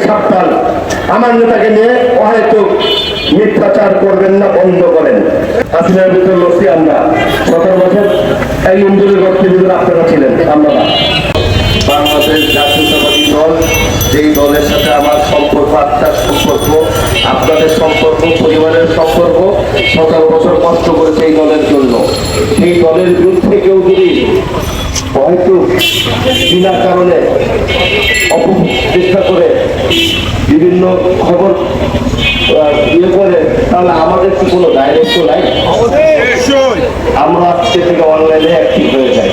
সাবধান, আমার নেতাকে নিয়ে হয়তো মিথ্যাচার করবেন না, বন্ধ করেন। হাসিনার ভিতরে লড়ছি আমরা 17 বছর, এই ইন্দুরের গঠনের ভিতরে আপনারা ছিলেন, আমরা না। বাংলাদেশ জাতীয়তাবাদী দল, যেই দলের সাথে আমার সম্পর্ক, আত্মার সম্পর্ক, আপনাদের সম্পর্ক, পরিবারের সম্পর্ক, 17 বছর কষ্ট করেছে এই দলের জন্য। সেই দলের বিরুদ্ধে কেউ যদি হয়তো বিনা কারণে অপচেষ্টা করে বিভিন্ন খবর ইয়ে করে, তাহলে আমাদের কি কোনো দায়িত্ব নাই? আমরা আজকে থেকে অনলাইনে অ্যাক্টিভ হয়ে যাই।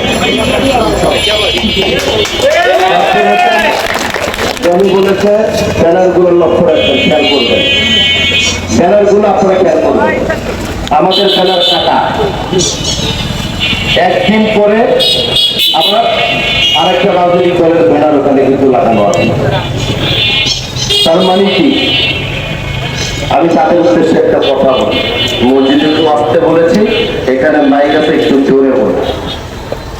আমি বলেছে ব্যানারগুলোর লক্ষ্য রাখবেন, খেয়াল করবেন, ব্যানারগুলো আপনারা খেয়াল করবেন। আমাদের ব্যানার কাটা, একদিন পরে আবার আরেকটা রাজনৈতিক দলের ব্যানার ওখানে কিন্তু লাগানো আছে। তার মানে কি, আমি তাদের উদ্দেশ্যে একটা কথা বলি, মসজিদে তো আসতে বলেছি, এখানে মাইক আছে, একটু জোরে বলি।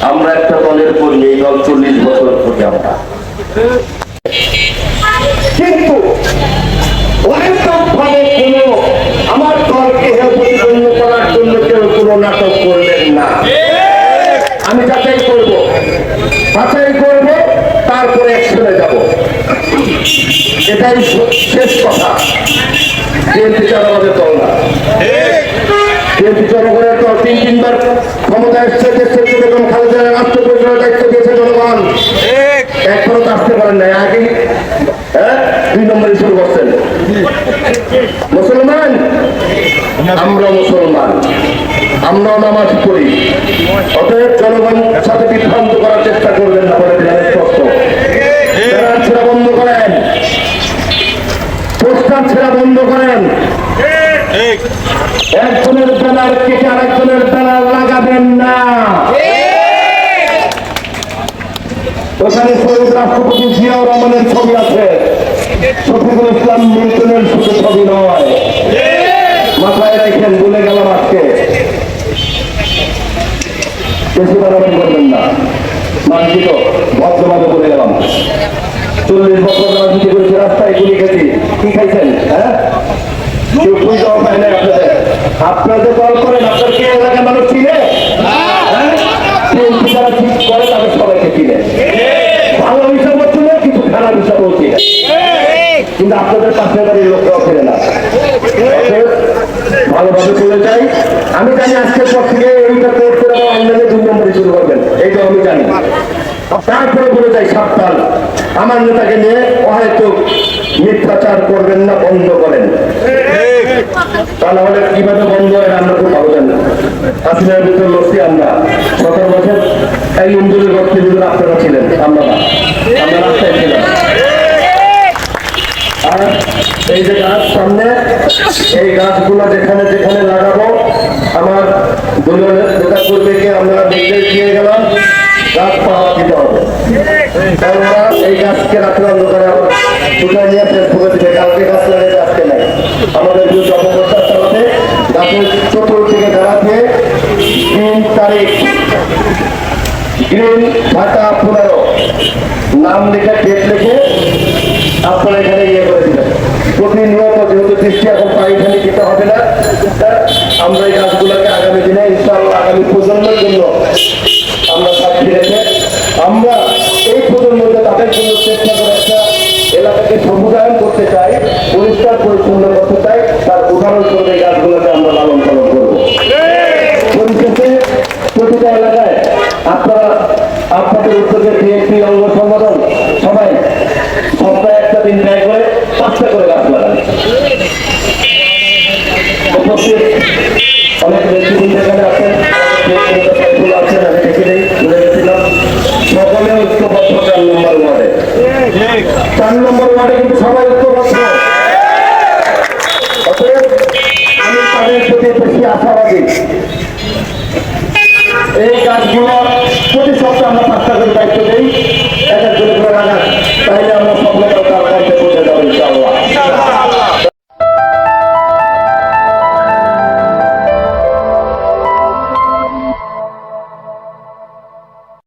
আমরা একটা দলের কর্মী, এই দল 40 বছর করি আমরা, কিন্তু অহেতুকভাবে কোনো আমার দলকে প্রতিপন্ন করার জন্য কেউ কোনো নাটক করলেন না। আমি যাচাই করব, বাছাই করব, তারপরে অ্যাকশনে যাব, এটাই শেষ কথা। বিএনপি আমাদের দল না, বিএনপি জনগণের দল। 3-3বার ক্ষমতা এসছে, দেশের বেগম খালেদা রাষ্ট্র পরিচালনার দায়িত্ব দিয়েছে জনগণ, এখনো তো আসতে পারেন নাই। আগে 2 নম্বরে শুরু করছেন। মুসলমান, আমরা মুসলমান, আমরাও নামাজ পড়ি, অতএব জনগণ সাথে বিভ্রান্ত করার চেষ্টা করবেন না, বলে দিলেন স্পষ্ট। ব্যানার ছেড়া বন্ধ করেন, পোস্টার ছেড়া বন্ধ করেন, একজনের ব্যানার কেটে আরেকজনের ব্যানার লাগাবেন না। ওখানে শহীদ রাষ্ট্রপতি জিয়াউর রহমানের ছবি আছে, শফিকুল ইসলাম মিল্টনের শুধু ছবি নয়, মাথায় রেখেন, বলে গেলাম আজকে, বেশি বাড়াবাড়ি করবেন না, মানসিক ভদ্রভাবে বলে গেলাম। 40 বছর রাজনীতি করেছি, রাস্তায় গুলি খেয়েছি, কি খাইছেন? হ্যাঁ, কেউ খুঁজে দেওয়া পায় না আপনাদের। আপনাদের দল করেন, আপনার কে এলাকার মানুষ চিনে? যারা ঠিক করে তাদের সবাইকে চিনে, ভালো হিসাবও চিনে, কিছু খারাপ হিসাবও চিনে, কিন্তু আপনাদের পাশের বাড়ির লোকরাও চিনে না। ভালোভাবে চলে যাই। আমি জানি আজকের পর থেকে এইটা করতে অনলাইনে 2 নম্বরে শুরু করবেন, এইটা আমি জানি। তারপরে বলে যাই সাবধান, আমার নেতাকে নিয়ে হয়তো মিথ্যাচার করবেন না, বন্ধ করেন। তাহলে কিভাবে বন্ধ হয় আমরা খুব ভালো জানি। হাসিনার ভিতরে লড়ছি আমরা 17 বছর, এই ইন্দুরের গঠনের ভিতরে আপনারা ছিলেন, আমরা না, আমরা রাস্তায় ছিলাম। আর এই যে গাছ সামনে, এই গাছগুলো যেখানে যেখানে লাগাবো, আমার দলীয় নেতা কর্মীকে আমরা নির্দেশ দিয়ে গেলাম, গাছ পাওয়া দিতে হবে। ওরা এই গাছকে রাত্রে অন্ধকারে আবার কোথায় নিয়ে ফেসবুকে দিবে, কালকে গাছ লাগাইতে আজকে নাই। আমাদের বিরুদ্ধে অপপ্রচার চালাতে, গাছের চতুর্দিকে দাঁড়াতে 3 তারিখ গ্রিন ঢাকা 15 নাম লিখে, ডেট লিখে আপনারা এখানে ইয়ে করে দিবেন। প্রতিনিয়ত যেহেতু দৃষ্টি এখন পানিখানি দিতে হবে না, আমরা এই গাছগুলোকে আগামী দিনে ইনশাআল্লাহ আগামী প্রজন্মের জন্য আমরা সাক্ষী রেখে আমরা এই প্রজন্মকে তাদের জন্য চেষ্টা করে একটা এলাকাকে সবুজায়ন করতে চাই, পরিষ্কার পরিচ্ছন্ন করতে চাই, তার উদাহরণ করবে গাছগুলোকে আমরা লালন পালন করবো। পরিশেষে প্রতিটা এলাকায় আপনারা আপনাদের উদ্যোগে বিএনপি অঙ্গ সংগঠন সবাই সপ্তাহে একটা দিন ব্যয় করে 5টা করে গাছ লাগান। উপস্থিত অনেক ব্যক্তিবৃন্দ এখানে আছেন, আছেন, আমি দেখে নেই, ভুলে গেছিলাম। সকলে ঐক্যবদ্ধ 4 নম্বর ওয়ার্ডে, 4 নম্বর ওয়ার্ডে কিন্তু সবাই ঐক্যবদ্ধ। অতএব আমি তাদের প্রতি বেশি আশাবাদী। এই গাছগুলো প্রতি সপ্তাহে আমরা 5টা করে দায়িত্ব